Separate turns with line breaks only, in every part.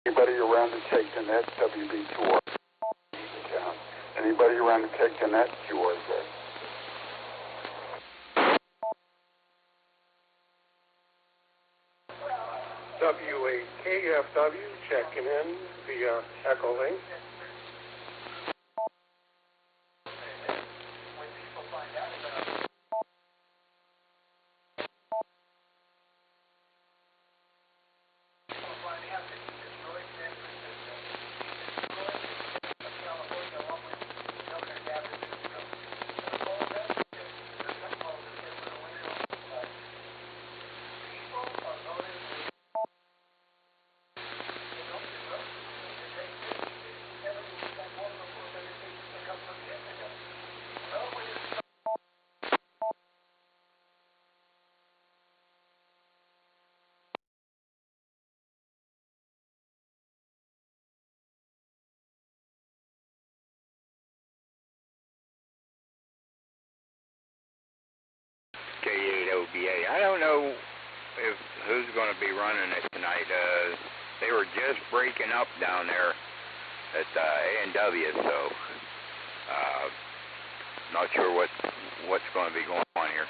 Anybody around to take the net, WB2R, down. Anybody around to take the net, QRZ.
K8BF checking in via Echolink.
K8OBA. I don't know if who's going to be running it tonight. They were just breaking up down there at A&W, so not sure what's going to be going on here.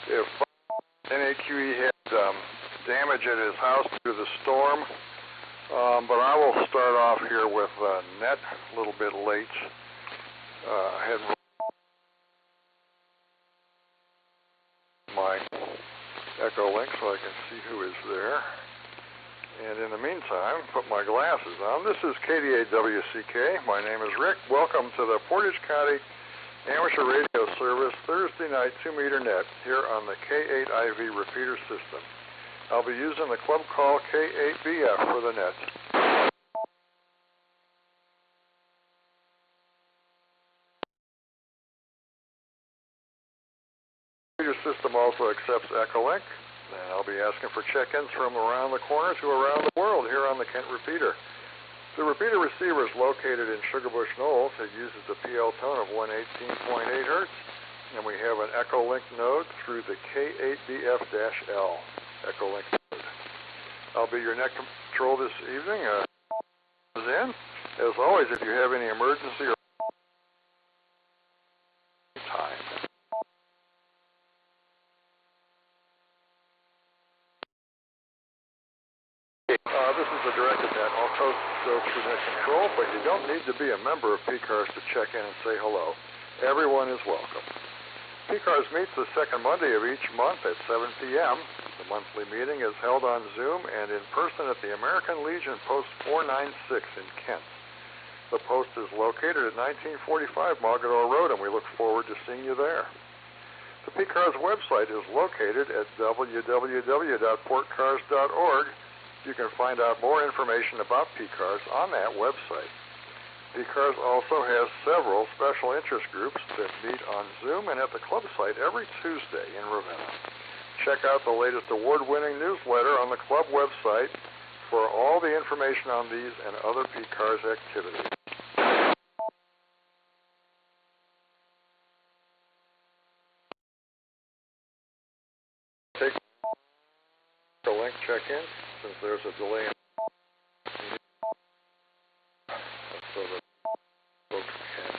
If NAQE had damage at his house due to the storm, but I will start off here with net a little bit late. I had my Echolink so I can see who is there. And in the meantime, put my glasses on. This is KD8WCK. My name is Rick. Welcome to the Portage County Amateur Radio Service Thursday night 2-meter net here on the K8IV repeater system. I'll be using the club call K8BF for the net. The repeater system also accepts Echolink, and I'll be asking for check-ins from around the corner to around the world here on the Kent repeater. The repeater receiver is located in Sugarbush Knolls. It uses the PL tone of 118.8 Hz, and we have an Echolink node through the K8BF-L Echolink node. I'll be your net control this evening. As always, if you have any emergency or time. This is the directed net. All codes go through net control, but you don't need to be a member of PCARS to check in and say hello. Everyone is welcome. PCARS meets the second Monday of each month at 7 p.m. The monthly meeting is held on Zoom and in person at the American Legion Post 496 in Kent. The post is located at 1945 Mogador Road, and we look forward to seeing you there. The PCARS website is located at www.portcars.org. You can find out more information about PCARS on that website. PCARS also has several special interest groups that meet on Zoom and at the club site every Tuesday in Ravenna. Check out the latest award-winning newsletter on the club website for all the information on these and other PCARS activities. Take the link check-in since there's a delay in so that folks can.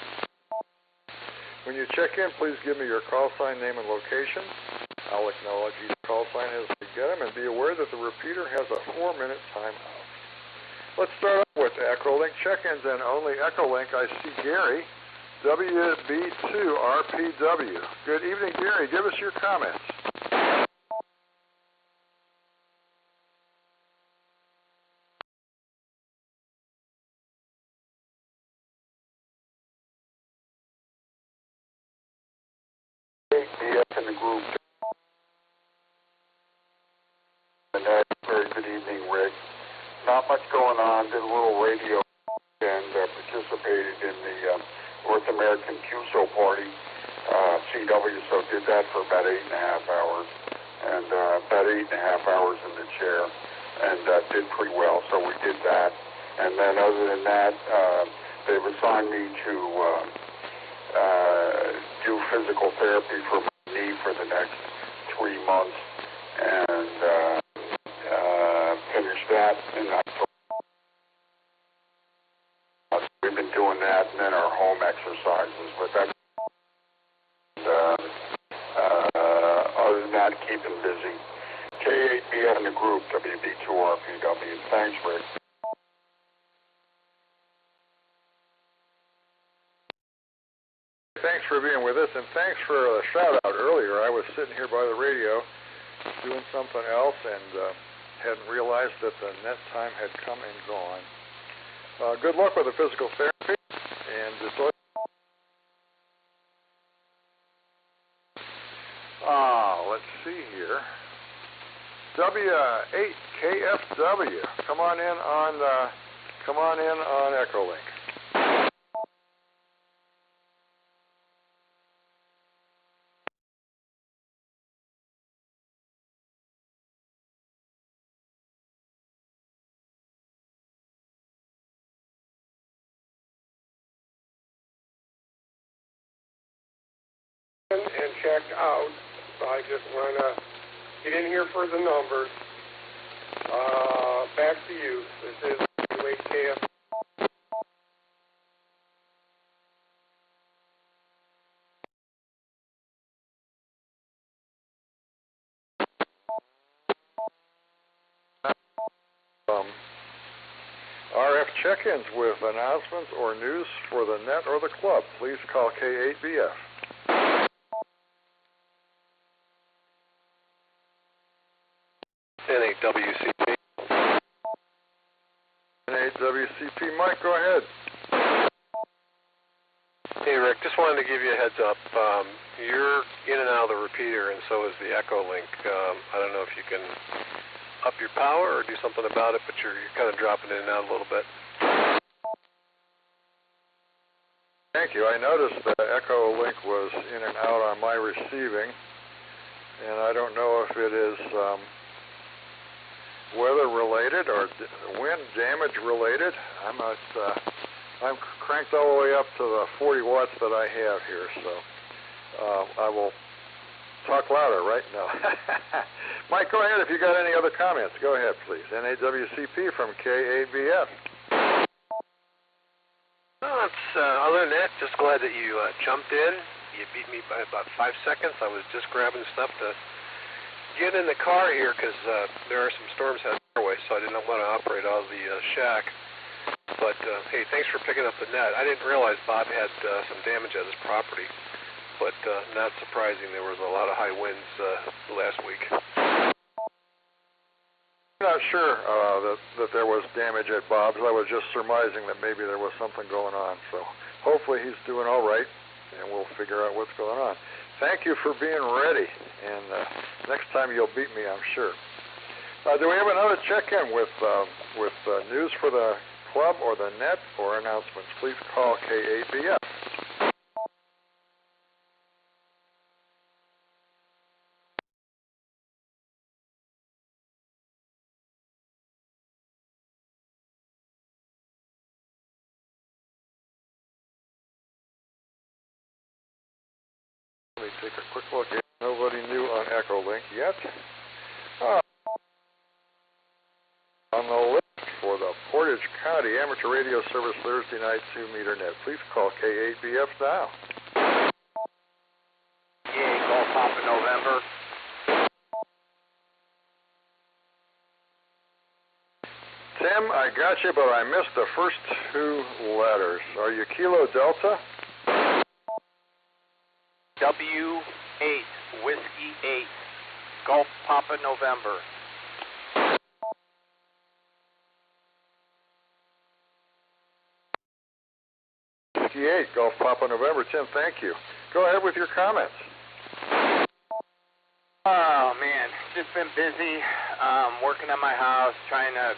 When you check in, please give me your call sign, name, and location. I'll acknowledge each call sign as we get them, and be aware that the repeater has a 4-minute timeout. Let's start off with Echolink check-ins and only Echolink. I see Gary, WB2RPW. Good evening, Gary. Give us your comments.
In the group. Very good evening, Rick. Not much going on. Did a little radio and participated in the North American QSO party, CW. So did that for about 8.5 hours, and about 8.5 hours in the chair, and did pretty well. So we did that, and then other than that, they've assigned me to do physical therapy for my knee for the next 3 months, and finish that in October. We've been doing that, and then our home exercises. But that's other than that, keeping busy. K8BF in the group, WB2RPW. Thanks, Rick.
Thanks for being with us, and thanks for a shout-out earlier. I was sitting here by the radio doing something else and hadn't realized that the net time had come and gone. Good luck with the physical therapy, and it's let's see here. W8KFW, come on in on Echolink.
And checked out. So I just want to get in here for the numbers. Back to you. This is K8BF.
RF check-ins with announcements or news for the net or the club. Please call K8BF.
N8WCP.
N8WCP. Mike, go ahead.
Hey, Rick, just wanted to give you a heads up. You're in and out of the repeater, and so is the Echolink. I don't know if you can up your power or do something about it, but you're kind of dropping in and out a little bit.
Thank you. I noticed that Echolink was in and out on my receiving, and I don't know if it is weather-related or wind damage-related. I'm cranked all the way up to the 40 watts that I have here, so I will talk louder right now. Mike, go ahead if you got any other comments. Go ahead, please. NAWCP from K8BF.
Other than that, just glad that you jumped in. You beat me by about 5 seconds. I was just grabbing stuff to get in the car here because there are some storms heading our way, so I didn't want to operate out of the shack. But, hey, thanks for picking up the net. I didn't realize Bob had some damage at his property, but not surprising. There was a lot of high winds last week.
I'm not sure that there was damage at Bob's. I was just surmising that maybe there was something going on. So hopefully he's doing all right, and we'll figure out what's going on. Thank you for being ready, and next time you'll beat me, I'm sure. Do we have another check-in with news for the club or the net or announcements? Please call K8BF. Let me take a quick look. Nobody new on Echolink yet. On the list for the Portage County Amateur Radio Service Thursday night 2-meter net. Please call K8BF now.
Yeah, Golf Papa November.
Tim, I got you, but I missed the first 2 letters. Are you Kilo Delta?
W8, Whiskey 8, Golf Papa November.
58, Golf Papa November. Tim, thank you. Go ahead with your comments.
Oh, man, just been busy working on my house, trying to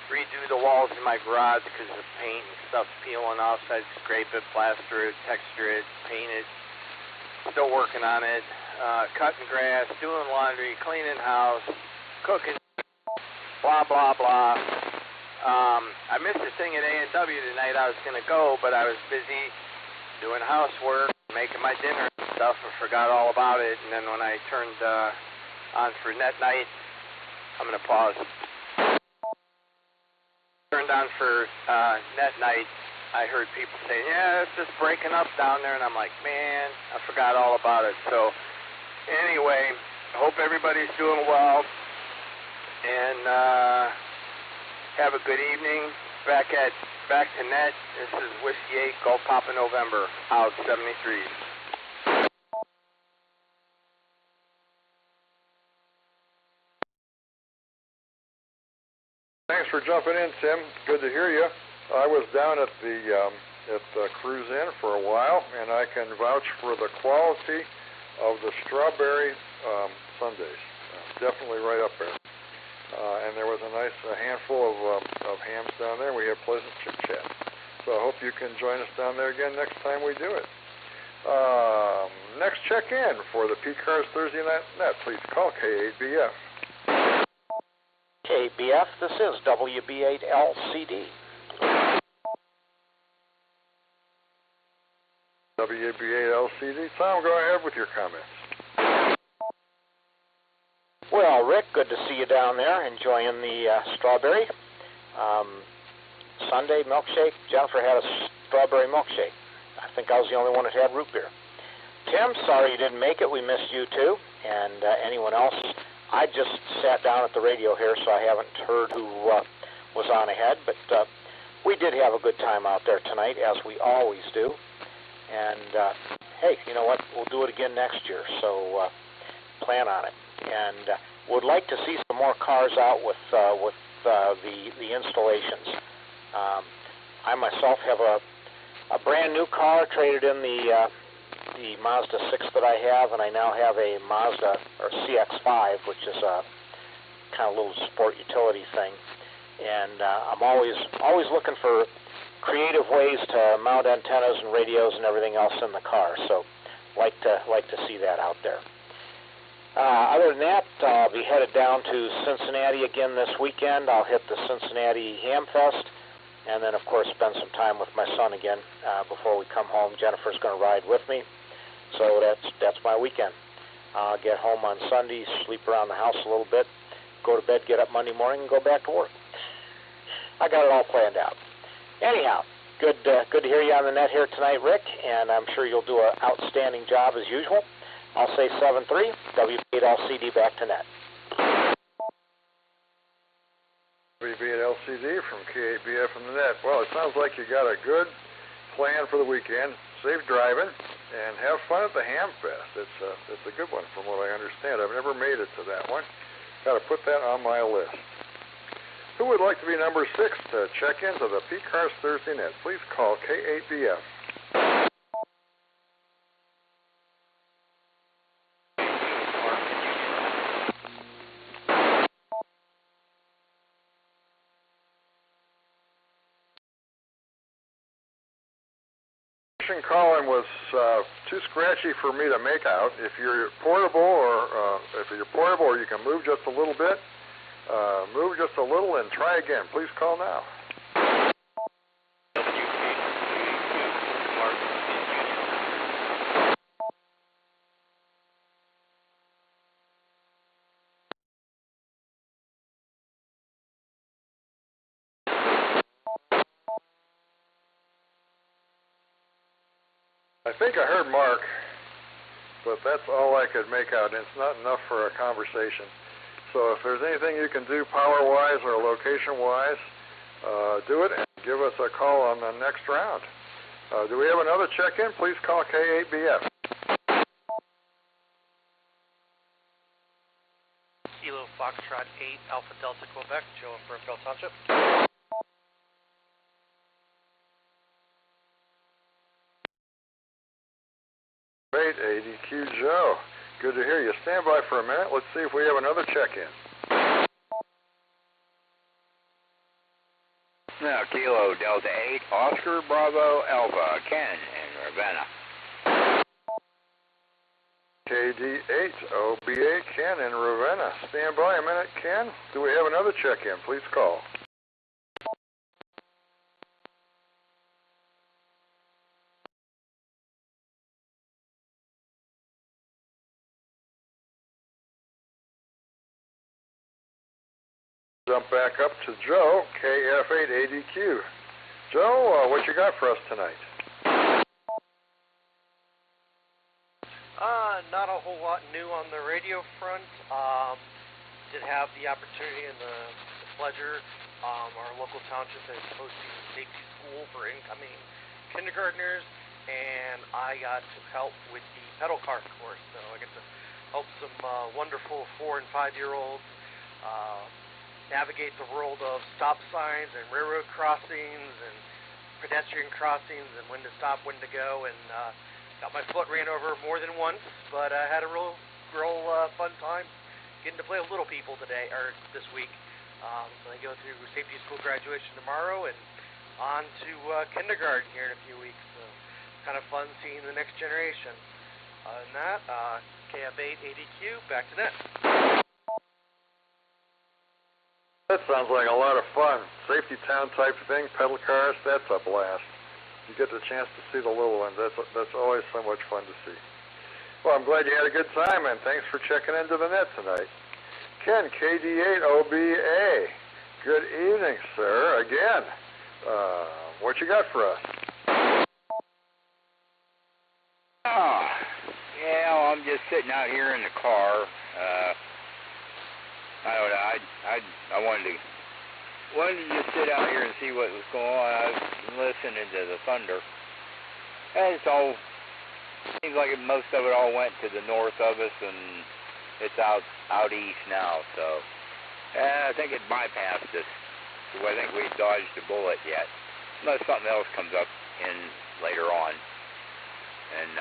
redo the walls in my garage because the paint and stuff's peeling off, so I scrape it, plaster it, texture it, paint it. Still working on it. Cutting grass, doing laundry, cleaning house, cooking, blah, blah, blah. I missed the thing at A&W tonight. I was going to go, but I was busy doing housework, making my dinner and stuff, and forgot all about it. And then when I turned on for net night, I'm going to pause. Turned on for net night, I heard people saying, yeah, it's just breaking up down there. And I'm like, man, I forgot all about it. So anyway, I hope everybody's doing well. And have a good evening. Back to net. This is Whiskey 8, Golf Papa November, out 73.
Thanks for jumping in, Tim. Good to hear you. I was down at the Cruise Inn for a while, and I can vouch for the quality of the strawberry sundaes. Definitely right up there. And there was a handful of hams down there. We had pleasant chit-chat. So I hope you can join us down there again next time we do it. Next check-in for the PCARS Thursday Net. Please call K8BF.
K8BF, this is WB8LCD.
WB8LCD. Tom, go ahead with your comments.
Well, Rick, good to see you down there enjoying the strawberry sundae milkshake. Jennifer had a strawberry milkshake. I think I was the only one that had root beer. Tim, sorry you didn't make it. We missed you too. And anyone else? I just sat down at the radio here, so I haven't heard who was on ahead. But we did have a good time out there tonight, as we always do. And hey, you know what? We'll do it again next year. So plan on it. And would like to see some more cars out with the installations. I myself have a brand new car, traded in the Mazda 6 that I have, and I now have a Mazda or CX-5, which is a kind of little sport utility thing. And I'm always looking for creative ways to mount antennas and radios and everything else in the car. So like to see that out there. Other than that, I'll be headed down to Cincinnati again this weekend. I'll hit the Cincinnati Ham Fest, and then, of course, spend some time with my son again before we come home. Jennifer's going to ride with me, so that's my weekend. I'll get home on Sunday, sleep around the house a little bit, go to bed, get up Monday morning, and go back to work. I got it all planned out. Anyhow, good to hear you on the net here tonight, Rick, and I'm sure you'll do an outstanding job as usual. I'll say 7-3, W8LCD back to net.
W8LCD from K8BF from the net. Well, it sounds like you got a good plan for the weekend. Safe driving, and have fun at the Ham Fest. It's a good one from what I understand. I've never made it to that one. Got to put that on my list. Who would like to be number 6 to check into the PCARS Thursday Net? Please call K8BF. Calling was too scratchy for me to make out. If you're portable, or you can move just a little bit, move just a little and try again. Please call now. I think I heard Mark, but that's all I could make out, and it's not enough for a conversation. So if there's anything you can do power-wise or location-wise, do it and give us a call on the next round. Do we have another check-in? Please call K8BF.
Kilo Foxtrot 8 Alpha Delta Quebec, Joe in Brookville Township.
Great, ADQ Joe. Good to hear you. Stand by for a minute. Let's see if we have another check-in.
Now, Kilo Delta 8, Oscar Bravo Alpha, Ken in Ravenna.
KD8 OBA Ken in Ravenna. Stand by a minute, Ken. Do we have another check-in? Please call. Jump back up to Joe, KF8ADQ. Joe, what you got for us tonight?
Not a whole lot new on the radio front. Did have the opportunity and the pleasure. Our local township is hosting a safety school for incoming kindergartners, and I got to help with the pedal car course. So I get to help some wonderful 4- and 5-year-olds navigate the world of stop signs and railroad crossings and pedestrian crossings and when to stop, when to go, and got my foot ran over more than once, but I had a real fun time getting to play with little people this week. So I go through safety school graduation tomorrow and on to kindergarten here in a few weeks. So kind of fun seeing the next generation. Other than that, KF8ADQ, back to net.
That sounds like a lot of fun. Safety town type thing, pedal cars, that's a blast. You get the chance to see the little ones. That's always so much fun to see. Well, I'm glad you had a good time, and thanks for checking into the net tonight. Ken, KD8OBA. Good evening, sir. Again, what you got for us?
Oh, yeah, well, I'm just sitting out here in the car. I don't know. I wanted to just sit out here and see what was going on. I was listening to the thunder, and it's all seems like most of it all went to the north of us, and it's out east now. So I think it bypassed us. So I think we dodged a bullet yet, unless something else comes up in later on. And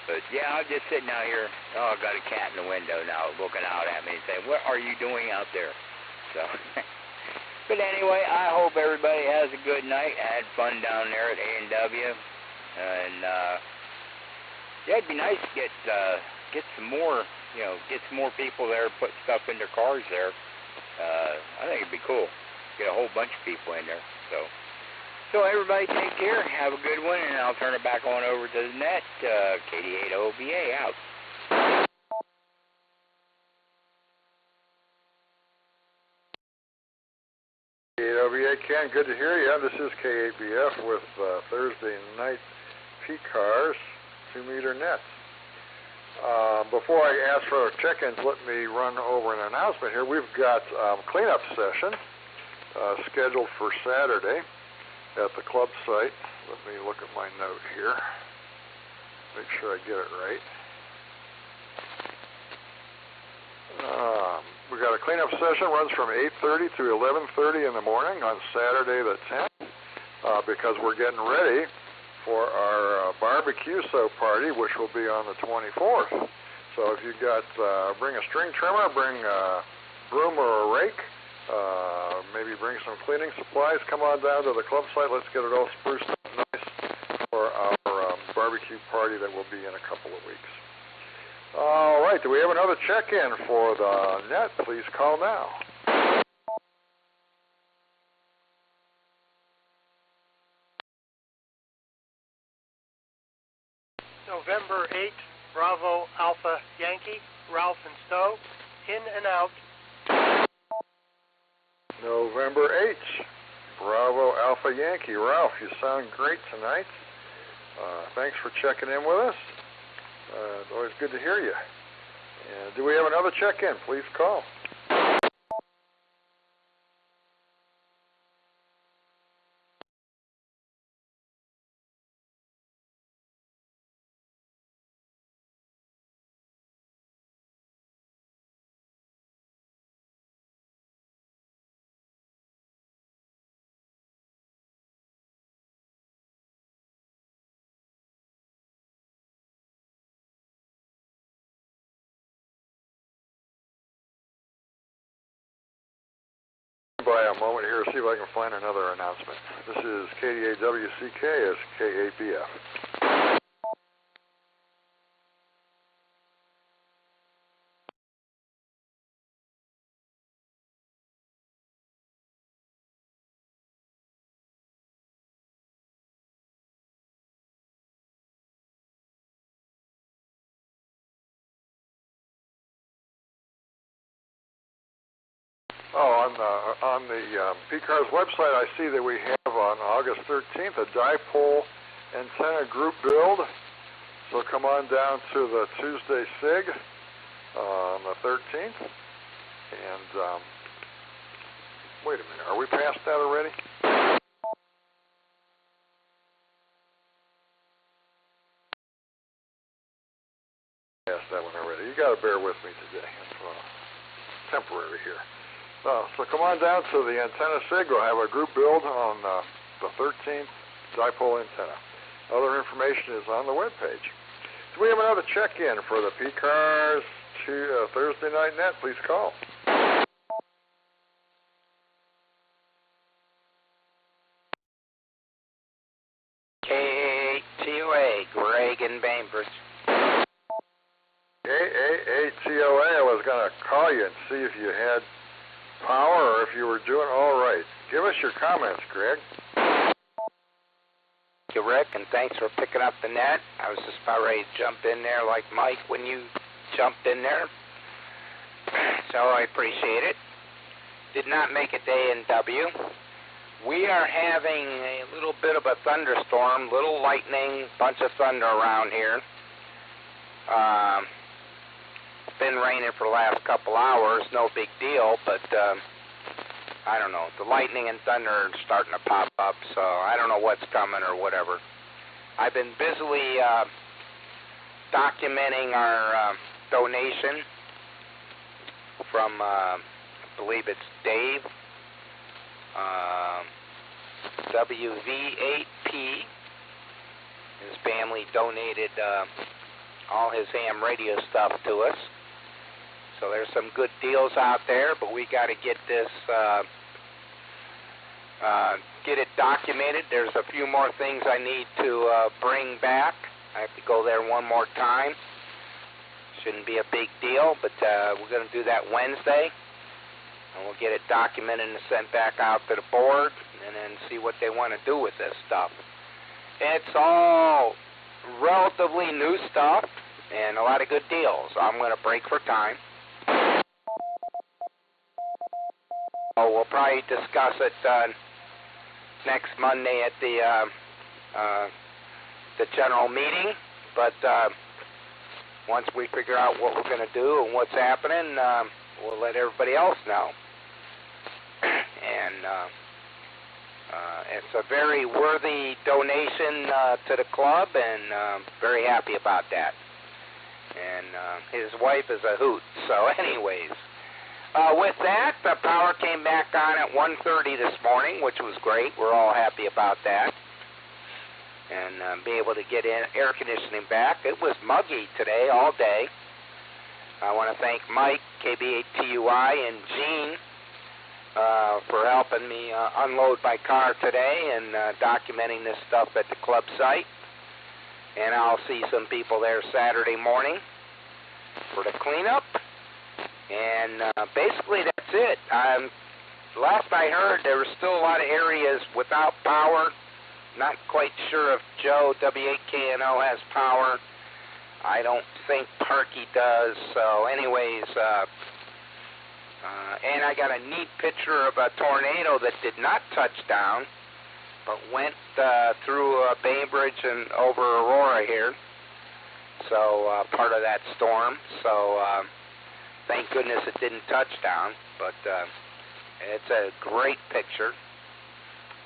but yeah, I'm just sitting out here. Oh, I've got a cat in the window now, looking out at me and saying, "What are you doing out there?" So. But anyway, I hope everybody has a good night. I had fun down there at A&W, and yeah, it'd be nice to get some more, get some more people there, put stuff in their cars there. I think it'd be cool. Get a whole bunch of people in there. So everybody take care. Have a good one, and I'll turn it back on over to the net. KD8OBA out.
KOBA, Ken, good to hear you. This is K8BF with Thursday night PCARS 2-meter nets. Before I ask for our check-ins, let me run over an announcement here. We've got cleanup session scheduled for Saturday at the club site. Let me look at my note here. Make sure I get it right. We got a cleanup session, runs from 8:30 to 11:30 in the morning on Saturday the 10th, because we're getting ready for our barbecue party, which will be on the 24th. So if you got, bring a string trimmer, bring a broom or a rake, maybe bring some cleaning supplies. Come on down to the club site. Let's get it all spruced up nice for our barbecue party that will be in a couple of weeks. All right, do we have another check-in for the net? Please call now.
November 8, Bravo Alpha Yankee, Ralph and Stowe, in and out.
November 8, Bravo Alpha Yankee. Ralph, you sound great tonight. Thanks for checking in with us. It's always good to hear you. And do we have another check-in? Please call. By a moment here, see if I can find another announcement. This is KDAWCK as K8BF. On the PCARS website, I see that we have on August 13th a dipole antenna group build. So come on down to the Tuesday SIG on the 13th. And wait a minute, are we past that already? Past that one already. You got to bear with me today. It's temporary here. So come on down to the antenna SIG. We'll have a group build on the 13th dipole antenna. Other information is on the webpage. Do we have another check-in for the PCARS Thursday Night Net? Please call.
K8BF, Greg in Bainbridge.
K8BF, I was going to call you and see if you had power or if you were doing all right. Give us your comments, Greg.
Thank you, Rick, and thanks for picking up the net. I was just about ready to jump in there like Mike when you jumped in there. So I appreciate it. Did not make it to A&W. We are having a little bit of a thunderstorm, little lightning, bunch of thunder around here. It's been raining for the last couple hours, no big deal, but I don't know. The lightning and thunder are starting to pop up, so I don't know what's coming or whatever. I've been busily documenting our donation from, I believe it's Dave, WV8P. His family donated all his ham radio stuff to us. So there's some good deals out there, but we got to get this, get it documented. There's a few more things I need to bring back. I have to go there one more time. Shouldn't be a big deal, but we're going to do that Wednesday. And we'll get it documented and sent back out to the board and then see what they want to do with this stuff. It's all relatively new stuff and a lot of good deals. I'm going to break for time. Oh, we'll probably discuss it next Monday at the general meeting, but once we figure out what we're going to do and what's happening, we'll let everybody else know. And it's a very worthy donation to the club, and very happy about that. And his wife is a hoot. So anyways, with that, the power came back on at 1:30 this morning, which was great. We're all happy about that. And be able to get air conditioning back. It was muggy today, all day. I want to thank Mike, KB8TUI, and Gene for helping me unload my car today and documenting this stuff at the club site. And I'll see some people there Saturday morning for the cleanup. And basically that's it. Last I heard, there were still a lot of areas without power. Not quite sure if Joe, W8KNO, has power. I don't think Parky does. So anyways, and I got a neat picture of a tornado that did not touch down, but went through Bainbridge and over Aurora here. So part of that storm. So thank goodness it didn't touch down, but it's a great picture.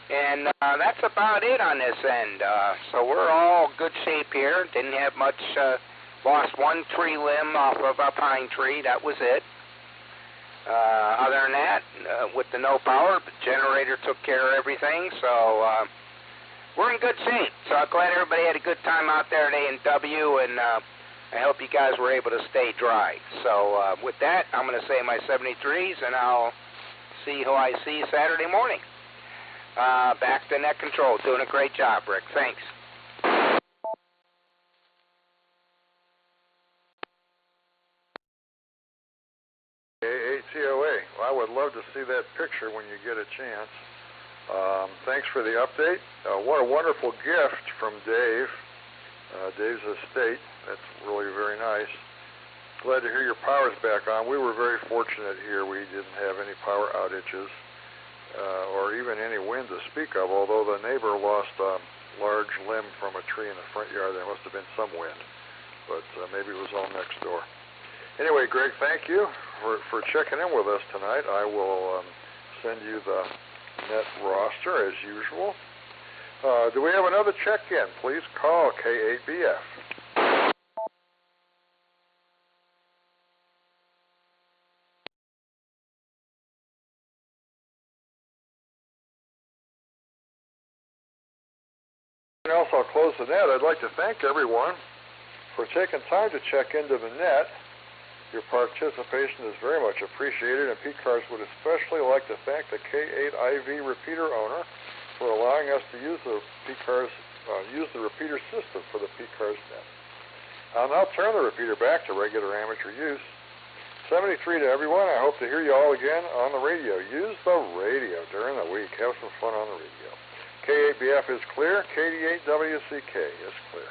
And that's about it on this end. So we're all good shape here. Didn't have much, lost one tree limb off of a pine tree. That was it. Other than that, with the no power, the generator took care of everything. So we're in good shape. So I'm glad everybody had a good time out there at A&W, and I hope you guys were able to stay dry. So with that, I'm going to say my 73s, and I'll see who I see Saturday morning. Back to net control. Doing a great job, Rick. Thanks.
K8TOA. Well, I would love to see that picture when you get a chance. Thanks for the update. What a wonderful gift from Dave. Dave's estate. That's really very nice. Glad to hear your power's back on. We were very fortunate here. We didn't have any power outages or even any wind to speak of, although the neighbor lost a large limb from a tree in the front yard. There must have been some wind, but maybe it was all next door. Anyway, Greg, thank you for checking in with us tonight. I will send you the net roster as usual. Do we have another check-in? Please call K8BF. Else, I'll close the net. I'd like to thank everyone for taking time to check into the net. Your participation is very much appreciated, and PCARS would especially like to thank the K8IV repeater owner for allowing us to use the PCARS use the repeater system for the PCARS net. I'll now turn the repeater back to regular amateur use. 73 to everyone. I hope to hear you all again on the radio. Use the radio during the week. Have some fun on the radio. K8BF is clear. KD8WCK is clear.